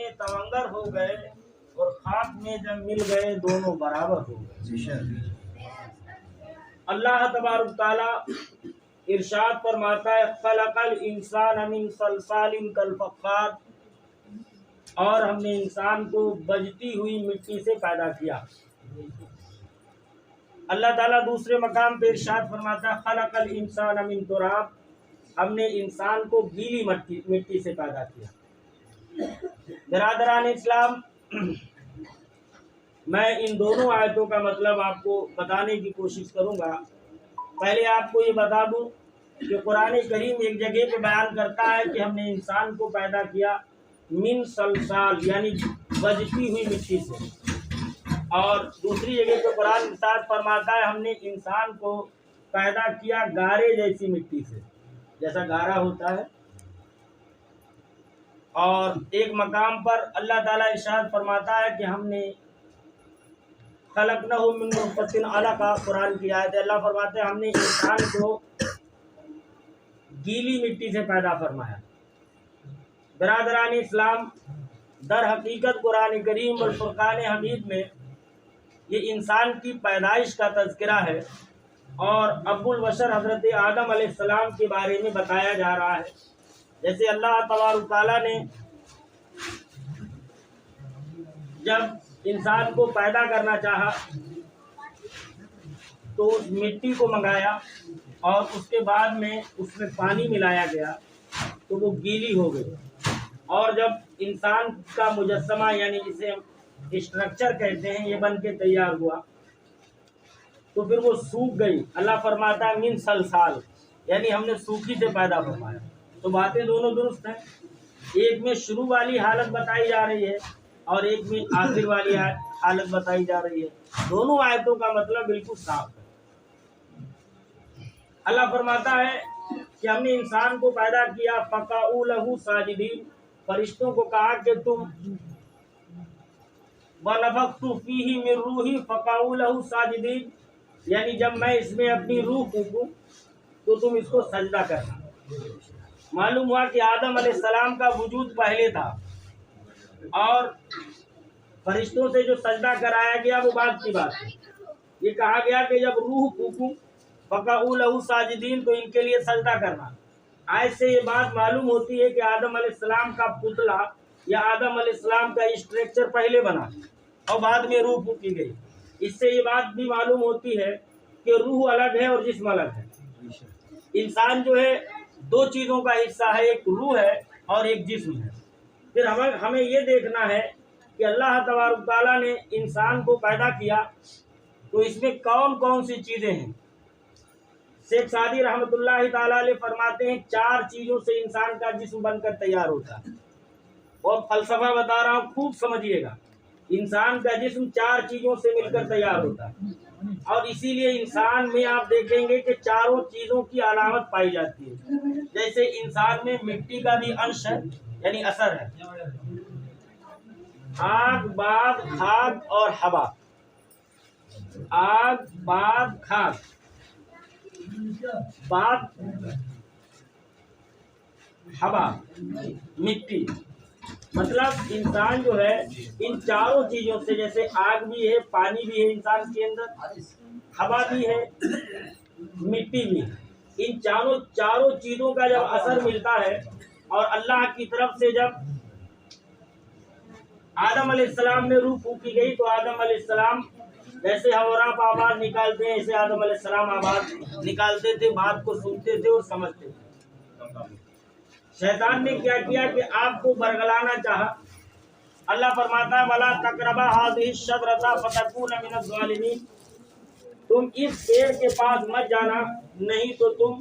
میں تونگر ہو گئے اور خاک میں جب مل گئے دونوں برابر ہو گئے۔ اللہ تبارک تعالی ارشاد فرماتا ہے خلق الانسان من صلصال کالفخار، اور ہم نے انسان کو بجتی ہوئی مٹی سے پیدا کیا۔ اللہ تعالیٰ دوسرے مقام پہ ارشاد فرماتا ہے خلق الانسان من تراب، ہم نے انسان کو گیلی مٹی سے پیدا کیا۔ برادران اسلام، میں ان دونوں آیتوں کا مطلب آپ کو بتانے کی کوشش کروں گا۔ پہلے آپ کو یہ بتا دوں کہ قرآن کریم ایک جگہ پہ بیان کرتا ہے کہ ہم نے انسان کو پیدا کیا من صلصال یعنی بجتی ہوئی مٹی سے، اور دوسری جگہ پہ قرآن ارشاد فرماتا ہے ہم نے انسان کو پیدا کیا گارے جیسی مٹی سے، جیسا گارا ہوتا ہے۔ اور ایک مقام پر اللہ تعالیٰ ارشاد فرماتا ہے کہ ہم نے خلقنہ من نطفۃ علقہ، قرآن کی آیت ہے، اللہ فرماتے ہیں ہم نے انسان کو گیلی مٹی سے پیدا فرمایا۔ برادران اسلام، در حقیقت قرآن کریم اور فرقان حمید میں یہ انسان کی پیدائش کا تذکرہ ہے، اور ابو البشر حضرت آدم علیہ السلام کے بارے میں بتایا جا رہا ہے۔ جیسے اللہ تبارک تعالیٰ نے جب انسان کو پیدا کرنا چاہا تو اس مٹی کو منگایا، اور اس کے بعد میں اس میں پانی ملایا گیا تو وہ گیلی ہو گئی، اور جب انسان کا مجسمہ یعنی جسے ہم اسٹرکچر کہتے ہیں یہ بن کے تیار ہوا تو پھر وہ سوکھ گئی۔ اللہ فرماتا ہے من صلصال یعنی ہم نے سوکھی سے پیدا فرمایا۔ تو باتیں دونوں درست ہیں، ایک میں شروع والی حالت بتائی جا رہی ہے اور ایک میں آخر والی حالت بتائی جا رہی ہے۔ دونوں آیتوں کا مطلب بالکل صاف ہے۔ اللہ فرماتا ہے کہ ہم نے انسان کو پیدا کیا فقعوا لہ ساجدین، فرشتوں کو کہا کہ تم وَنَفَخْتُ فِيهِ مِن رُوحِي فَقَعُوا لَهُ سَاجِدِينَ، یعنی جب میں اس میں اپنی روح پھونکوں تو تم اس کو سجدہ کرنا۔ معلوم ہوا کہ آدم علیہ السلام کا وجود پہلے تھا، اور فرشتوں سے جو سجدہ کرایا گیا وہ بعد کی بات ہے۔ یہ کہا گیا کہ جب روح پھونکوں فَقَعُوا لَهُ سَاجِدِينَ تو ان کے لیے سجدہ کرنا۔ آیت سے یہ بات معلوم ہوتی ہے کہ آدم علیہ السلام کا پتلا یا آدم علیہ السلام کا اسٹرکچر پہلے بنا اور بعد میں روح پھونکی گئی۔ اس سے یہ بات بھی معلوم ہوتی ہے کہ روح الگ ہے اور جسم الگ ہے۔ انسان جو ہے دو چیزوں کا حصہ ہے، ایک روح ہے اور ایک جسم ہے۔ پھر ہمیں یہ دیکھنا ہے کہ اللہ تبارک تعالیٰ نے انسان کو پیدا کیا تو اس میں کون کون سی چیزیں ہیں۔ شیخ سعدی رحمۃ اللہ تعالیٰ علیہ فرماتے ہیں 4 چیزوں سے انسان کا جسم بن کر تیار ہوتا ہے، اور فلسفہ بتا رہا ہوں، خوب سمجھیے گا۔ انسان کا جسم 4 چیزوں سے مل کر تیار ہوتا ہے، اور اسی لیے انسان میں آپ دیکھیں گے کہ 4 چیزوں کی علامت پائی جاتی ہے۔ جیسے انسان میں مٹی کا بھی انش ہے یعنی اثر ہے، آگ باد خاک اور ہوا، آگ باد خاک باد ہوا مٹی، مطلب انسان جو ہے ان 4 چیزوں سے، جیسے آگ بھی ہے، پانی بھی ہے انسان کے اندر، ہوا بھی ہے، مٹی بھی ہے، ان چاروں چیزوں کا جب اثر ملتا ہے اور اللہ کی طرف سے جب آدم علیہ السلام میں روح پھونکی گئی تو آدم علیہ السلام جیسے ہورا پہ آواز نکالتے ہیں ایسے آدم علیہ السلام آواز نکالتے تھے، بات کو سنتے تھے اور سمجھتے تھے۔ شیطان نے کیا کیا کہ آپ کو برگلانا چاہا۔ اللہ فرماتا ہے وَلَا تَقْرَبَا هَٰذِهِ الشَّجَرَةَ فَتَكُونَ مِنَ الظَّالِمِينَ، تم اس پیڑ کے پاس مت جانا، نہیں تو تم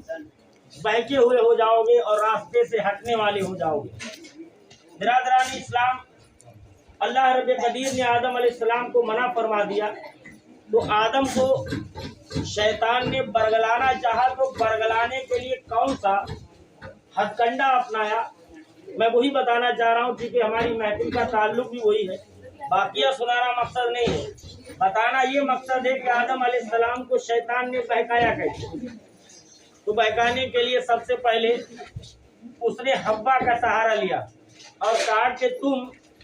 بہکے ہوئے ہو جاؤ گے اور راستے سے ہٹنے والے ہو جاؤ گے۔ برادران اسلام، اللہ رب قدیر نے آدم علیہ السلام کو منع فرما دیا تو آدم کو شیطان نے برگلانا چاہا، تو برگلانے کے لیے کون سا ہتھ کنڈا اپنایا، میں وہی بتانا چاہ رہا ہوں کیونکہ ہماری محفل کا تعلق بھی وہی ہے۔ باقیہ سنانا مقصد نہیں ہے، بتانا یہ مقصد ہے کہ آدم علیہ السلام کو شیطان نے بہکایا کیسے۔ تو بہکانے کے لیے سب سے پہلے اس نے حوا کا سہارا لیا اور کہا کہ تم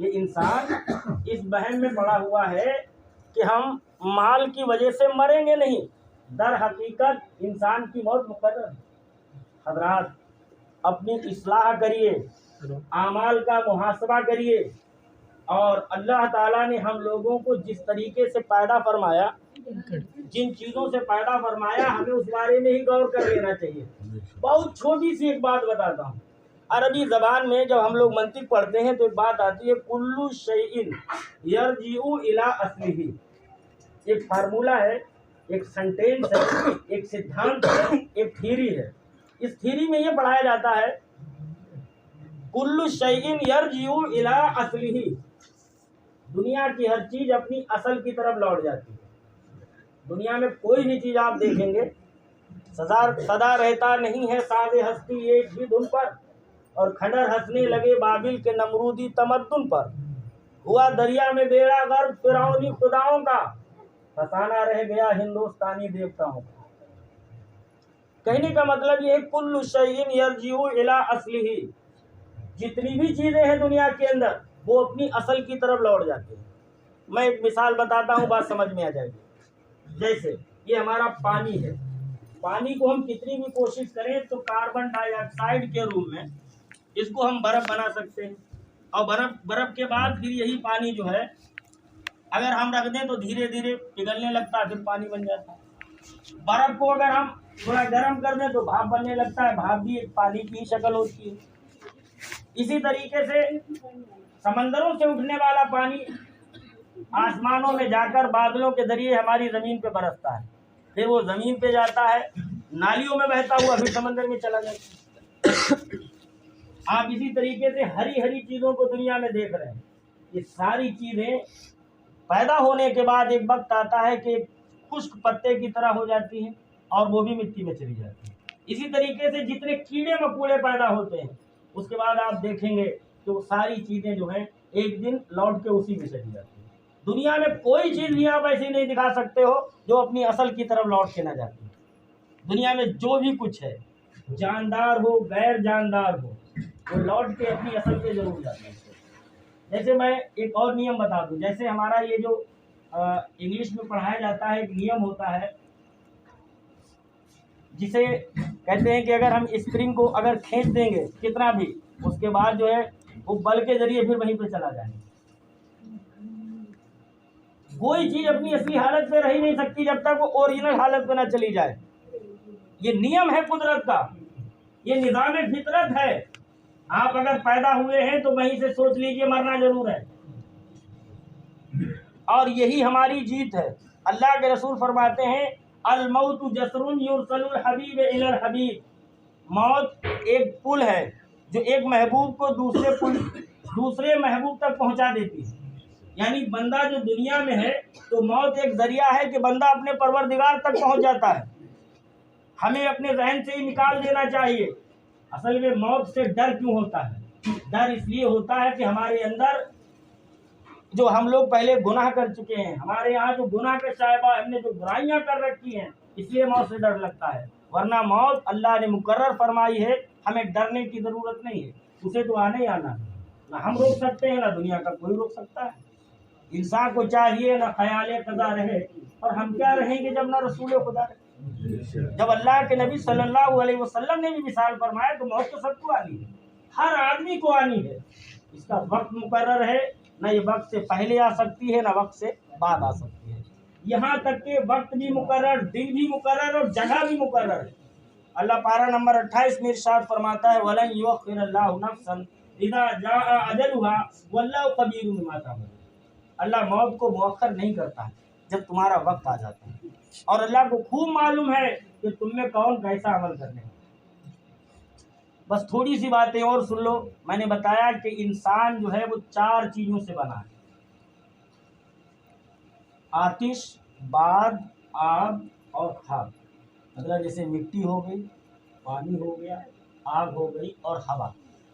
یہ انسان اس وہم میں پڑا ہوا ہے کہ ہم مال کی وجہ سے مریں گے نہیں، در حقیقت انسان کی موت مقرر ہے۔ حضرات اپنی اصلاح کریے، اعمال کا محاسبہ کریے، اور اللہ تعالیٰ نے ہم لوگوں کو جس طریقے سے پیدا فرمایا، جن چیزوں سے پیدا فرمایا، ہمیں اس بارے میں ہی غور کر لینا چاہیے۔ بہت چھوٹی سی ایک بات بتاتا ہوں، عربی زبان میں جب ہم لوگ منطق پڑھتے ہیں تو ایک بات آتی ہے، کلو شیء یرجع الی اصلہ۔ ایک فارمولہ ہے، ایک سینٹینس ہے، ایک سدھانت ہے، ایک تھیری ہے۔ اس تھیری میں یہ پڑھایا جاتا ہے، کلو شیء یرجع الی اصلہ، دنیا کی ہر چیز اپنی اصل کی طرف لوٹ جاتی ہے۔ دنیا میں کوئی بھی چیز آپ دیکھیں گے، سدا رہتا نہیں ہے ساز ہستی ایک بھی دھن پر، اور کھنڈر ہنسنے لگے بابل کے نمرودی تمدن پر، ہوا دریا میں بیڑا غرق فرعونی خداؤں کا، فسانہ رہ گیا ہندوستانی دیوتاؤں کا۔ کہنے کا مطلب یہ ہے کل شیء یرجع الی اصلہ، جتنی بھی چیزیں ہیں دنیا کے اندر وہ اپنی اصل کی طرف لوٹ جاتی ہیں۔ میں ایک مثال بتاتا ہوں، بات سمجھ میں آ جائے گی۔ جیسے یہ ہمارا پانی ہے، پانی کو ہم کتنی بھی کوشش کریں تو کاربن ڈائی آکسائڈ کے روپ میں اس کو ہم برف بنا سکتے ہیں، اور برف کے بعد پھر یہی پانی جو ہے اگر ہم رکھ دیں تو دھیرے دھیرے پگھلنے لگتا ہے، پھر پانی بن جاتا ہے۔ برف کو اگر ہم تھوڑا گرم کر دیں تو بھاپ بننے لگتا ہے، بھاپ بھی ایک پانی کی شکل ہوتی ہے۔ اسی طریقے سے سمندروں سے اٹھنے والا پانی آسمانوں میں جا کر بادلوں کے ذریعے ہماری زمین پہ برستا ہے، پھر وہ زمین پہ جاتا ہے، نالیوں میں بہتا ہوا پھر سمندر میں چلا جاتا ہے۔ آپ اسی طریقے سے ہری ہری چیزوں کو دنیا میں دیکھ رہے ہیں، یہ ساری چیزیں پیدا ہونے کے بعد ایک وقت آتا ہے کہ خشک پتے کی طرح ہو جاتی ہیں اور وہ بھی مٹی میں چلی جاتی ہیں۔ اسی طریقے سے جتنے کیڑے مکوڑے پیدا ہوتے ہیں اس کے بعد آپ دیکھیں گے کہ وہ ساری چیزیں جو ہیں ایک دن لوٹ کے اسی میں چلی جاتی ہیں۔ دنیا میں کوئی چیز بھی آپ ایسی نہیں دکھا سکتے ہو جو اپنی اصل کی طرف لوٹ کے نہ جاتی ہے۔ دنیا میں جو بھی کچھ ہے، جاندار ہو غیر جاندار ہو، وہ لوٹ کے اپنی اصل پہ ضرور جاتا ہے۔ جیسے میں ایک اور نیم بتا دوں، جیسے ہمارا یہ جو انگلش میں پڑھایا جاتا ہے، ایک نیم ہوتا ہے جسے کہتے ہیں کہ اگر ہم اسپرنگ کو اگر کھینچ دیں گے کتنا بھی، اس کے بعد جو ہے وہ بل کے ذریعے پھر وہیں پہ چلا جائے گا۔ کوئی چیز اپنی اصلی حالت پہ رہ نہیں سکتی جب تک وہ اوریجنل حالت پہ نہ چلی جائے۔ یہ نیم ہے قدرت کا، یہ نظام فطرت ہے۔ آپ اگر پیدا ہوئے ہیں تو وہیں سے سوچ لیجئے مرنا ضرور ہے، اور یہی ہماری جیت ہے۔ اللہ کے رسول فرماتے ہیں الموت جسر یرسل الحبیب الی الحبیب، موت ایک پل ہے جو ایک محبوب کو دوسرے محبوب تک پہنچا دیتی ہے۔ یعنی بندہ جو دنیا میں ہے تو موت ایک ذریعہ ہے کہ بندہ اپنے پروردگار تک پہنچ جاتا ہے۔ ہمیں اپنے ذہن سے ہی نکال دینا چاہیے اصل میں موت سے ڈر کیوں ہوتا ہے۔ ڈر اس لیے ہوتا ہے کہ ہمارے اندر جو ہم لوگ پہلے گناہ کر چکے ہیں، ہمارے یہاں جو گناہ کا شائبہ، ہم نے جو برائیاں کر رکھی ہیں، اس لیے موت سے ڈر لگتا ہے۔ ورنہ موت اللہ نے مقرر فرمائی ہے، ہمیں ڈرنے کی ضرورت نہیں ہے، اسے تو آنا ہی آنا ہے۔ نہ ہم روک سکتے ہیں نہ دنیا کا کوئی روک سکتا ہے۔ انسان کو چاہیے نہ خیال قضا رہے، اور ہم کیا رہیں گے جب نہ رسول خدا رہے۔ جب اللہ کے نبی صلی اللہ علیہ وسلم نے بھی مثال فرمایا تو موت تو سب کو آنی ہے، ہر آدمی کو آنی ہے۔ اس کا وقت مقرر ہے، نہ یہ وقت سے پہلے آ سکتی ہے نہ وقت سے بعد آ سکتی ہے۔ یہاں تک کہ وقت بھی مقرر، دن بھی مقرر اور جگہ بھی مقرر ہے۔ اللہ پارہ نمبر 28 میں ارشاد فرماتا ہے وَلَن يُؤَخِّرَ اللَّهُ نَفْسًا إِذَا جَاءَ أَجَلُهَا وَاللَّهُ خَبِيرٌ بِمَا تَعْمَلُونَ۔ اللہ موت کو مؤخر نہیں کرتا ہے جب تمہارا وقت آ جاتا ہے، اور اللہ کو خوب معلوم ہے کہ تم میں کون کیسا عمل کرنے ہے۔ بس تھوڑی سی باتیں اور سن لو۔ میں نے بتایا کہ انسان جو ہے وہ 4 چیزوں سے بنا ہے، آتش، باد، آب اور خاک۔ مطلب جیسے مٹی ہو گئی، پانی ہو گیا، آگ ہو گئی اور ہوا۔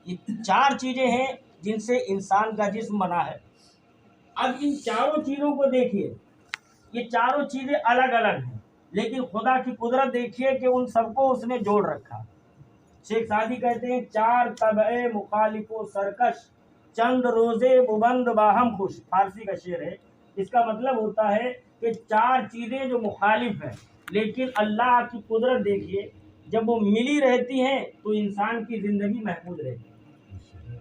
یہ 4 چیزیں ہیں جن سے انسان کا جسم بنا ہے۔ اب ان چاروں چیزوں کو دیکھیے، یہ چاروں چیزیں الگ الگ ہیں، لیکن خدا کی قدرت دیکھیے کہ ان سب کو اس نے جوڑ رکھا۔ شیخ سعدی کہتے ہیں 4 طبع مخالف و سرکش، چند روزے ببند باہم خوش، فارسی کا شعر ہے. اس کا مطلب ہوتا ہے کہ چار چیزیں جو مخالف ہیں لیکن اللہ کی قدرت دیکھیے، جب وہ ملی رہتی ہیں تو انسان کی زندگی محفوظ رہتی ہے.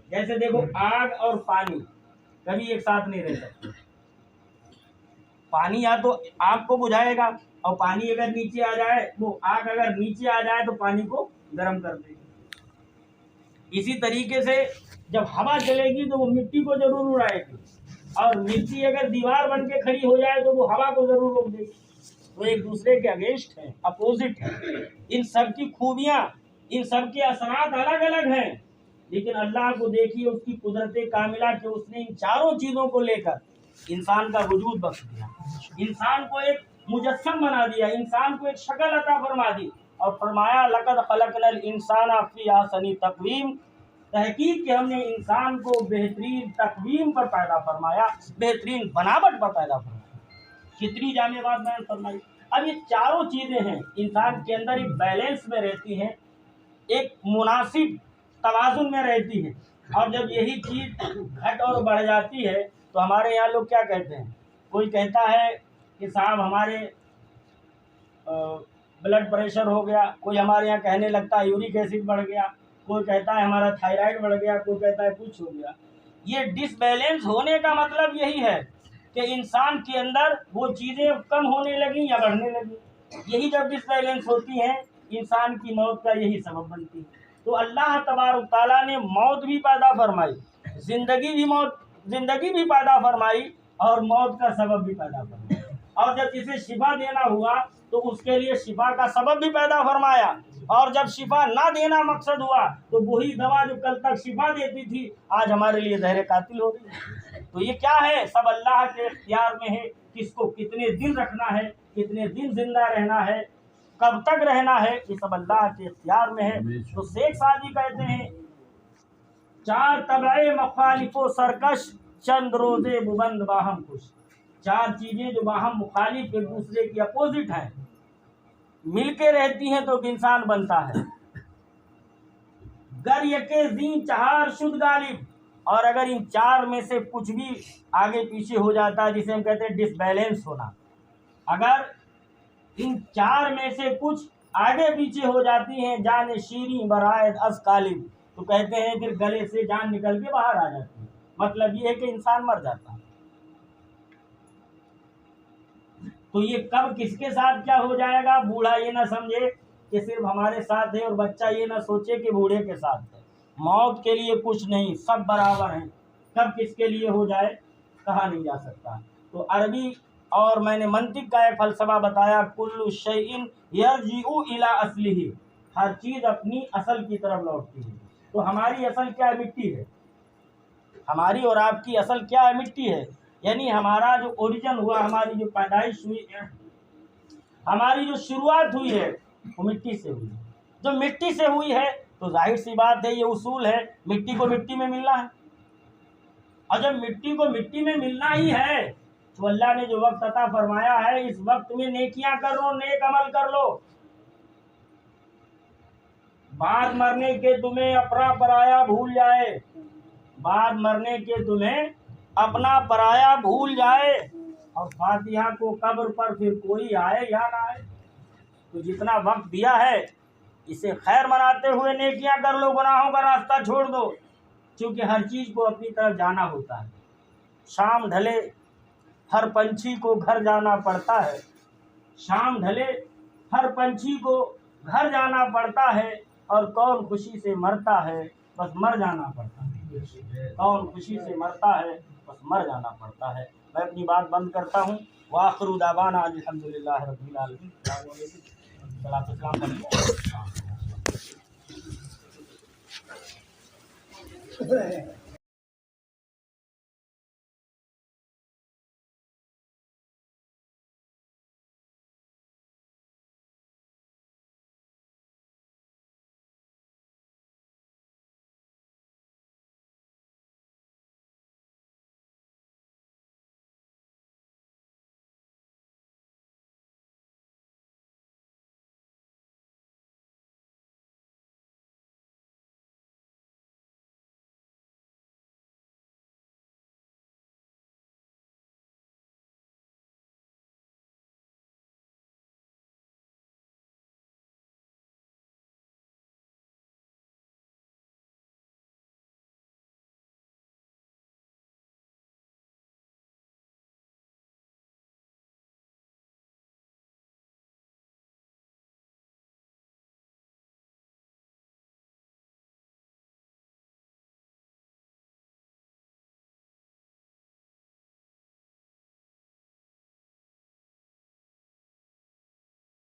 جیسے دیکھو آگ اور پانی کبھی ایک ساتھ نہیں رہ سکتے. پانی یا تو آگ کو بجھائے گا اور پانی اگر نیچے آ جائے، وہ آگ اگر نیچے آ جائے تو پانی کو گرم کر دے گی. اسی طریقے سے جب ہوا چلے گی تو وہ مٹی کو ضرور اڑائے گی، اور مٹی اگر دیوار بن کے کھڑی ہو جائے تو وہ ہوا کو ضرور روک دے گی. وہ ایک دوسرے کے اگینسٹ ہیں، اپوزٹ ہیں. ان سب کی خوبیاں، ان سب کے اثرات الگ الگ ہیں، لیکن اللہ کو دیکھیے اس کی قدرت کاملہ کہ اس نے ان چاروں چیزوں کو لے کر انسان کا وجود بخش دیا، انسان کو ایک مجسم بنا دیا، انسان کو ایک شکل عطا فرما دی اور فرمایا لقد خلقنا الانسان فی احسن تقویم. تحقیق کہ ہم نے انسان کو بہترین تقویم پر پیدا فرمایا، بہترین بناوٹ پر پیدا فرمایا. کتنی جامع بات بیان فرمائی. اب یہ چاروں چیزیں ہیں انسان کے اندر ایک بیلنس میں رہتی ہیں، ایک مناسب توازن میں رہتی ہے. اور جب یہی چیز گھٹ اور بڑھ جاتی ہے تو ہمارے یہاں لوگ کیا کہتے ہیں، کوئی کہتا ہے کہ صاحب ہمارے بلڈ پریشر ہو گیا، کوئی ہمارے یہاں کہنے لگتا ہے یورک ایسڈ بڑھ گیا، کوئی کہتا ہے ہمارا تھائرائیڈ بڑھ گیا، کوئی کہتا ہے کچھ ہو گیا. یہ ڈس بیلنس ہونے کا مطلب یہی ہے کہ انسان کے اندر وہ چیزیں کم ہونے لگیں یا بڑھنے لگیں. یہی جب ڈس بیلنس ہوتی ہیں انسان کی موت کا یہی سبب بنتی ہے. تو اللہ تبارک تعالیٰ نے موت بھی پیدا فرمائی، زندگی بھی پیدا فرمائی اور موت کا سبب بھی پیدا فرمایا. اور جب اسے شفا دینا ہوا تو اس کے لیے شفا کا سبب بھی پیدا فرمایا. اور جب شفا نہ دینا مقصد ہوا تو وہی دوا جو کل تک شفا دیتی تھی آج ہمارے لیے زہر قاتل ہو گئی. تو یہ کیا ہے، سب اللہ کے اختیار میں ہے. کس کو کتنے دن رکھنا ہے، کتنے دن زندہ رہنا ہے، کب تک رہنا ہے، یہ سب اللہ کے اختیار میں ہے. تو شیخ سعدی کہتے ہیں چار طبع مخالف و سرکش، چند روزے ببند باہم خوش. چار چیزیں جو باہم مخالف ایک دوسرے کی اپوزٹ ہیں، مل کے رہتی ہیں تو انسان بنتا ہے. گر یکے زین چہار شد غالب. اور اگر ان چار میں سے کچھ بھی آگے پیچھے ہو جاتا ہے جسے ہم کہتے ہیں ڈس بیلنس ہونا، اگر ان چار میں سے کچھ آگے پیچھے ہو جاتی ہیں جان شیریں برائد از قالب، تو کہتے ہیں پھر گلے سے جان نکل کے باہر آ جاتی ہے. مطلب یہ ہے کہ انسان مر جاتا ہے. تو یہ کب کس کے ساتھ کیا ہو جائے گا، بوڑھا یہ نہ سمجھے کہ صرف ہمارے ساتھ ہے اور بچہ یہ نہ سوچے کہ بوڑھے کے ساتھ ہے. موت کے لیے کچھ نہیں، سب برابر ہیں. کب کس کے لیے ہو جائے کہا نہیں جا سکتا. تو عربی اور میں نے منطق کا ایک فلسفہ بتایا، کل شیء یرجع الی اصلہ، ہر چیز اپنی اصل کی طرف لوٹتی ہے. تو ہماری اصل کیا ہے، مٹی ہے. ہماری اور آپ کی اصل کیا ہے، مٹی ہے. یعنی ہمارا جو اوریجن ہوا، ہماری جو پیدائش ہوئی ہے، ہماری جو شروعات ہوئی ہے وہ مٹی سے ہوئی ہے. جو مٹی سے ہوئی ہے تو ظاہر سی بات ہے، یہ اصول ہے، مٹی کو مٹی میں ملنا ہے. اور جب مٹی کو مٹی میں ملنا ہی ہے تو اللہ نے جو وقت عطا فرمایا ہے اس وقت میں نیکیاں کرو، نیک عمل کر لو. بعد مرنے کے تمہیں اپنا پرایا بھول جائے، بعد مرنے کے تمہیں اپنا پرایا بھول جائے، اور فاتحہ کو قبر پر پھر کوئی آئے یا نہ آئے. تو جتنا وقت دیا ہے اسے خیر مناتے ہوئے نیکیاں کر لو، گناہوں کا راستہ چھوڑ دو، کیونکہ ہر چیز کو اپنی طرف جانا ہوتا ہے. شام ڈھلے ہر پنچھی کو گھر جانا پڑتا ہے، شام ڈھلے ہر پنچھی کو گھر جانا پڑتا ہے، اور کون خوشی سے مرتا ہے بس مر جانا پڑتا ہے. کون خوشی سے مرتا ہے بس مر جانا پڑتا ہے. میں اپنی بات بند کرتا ہوں. وآخر دعوانا الحمدللہ رب العالمین. السلام علیکم.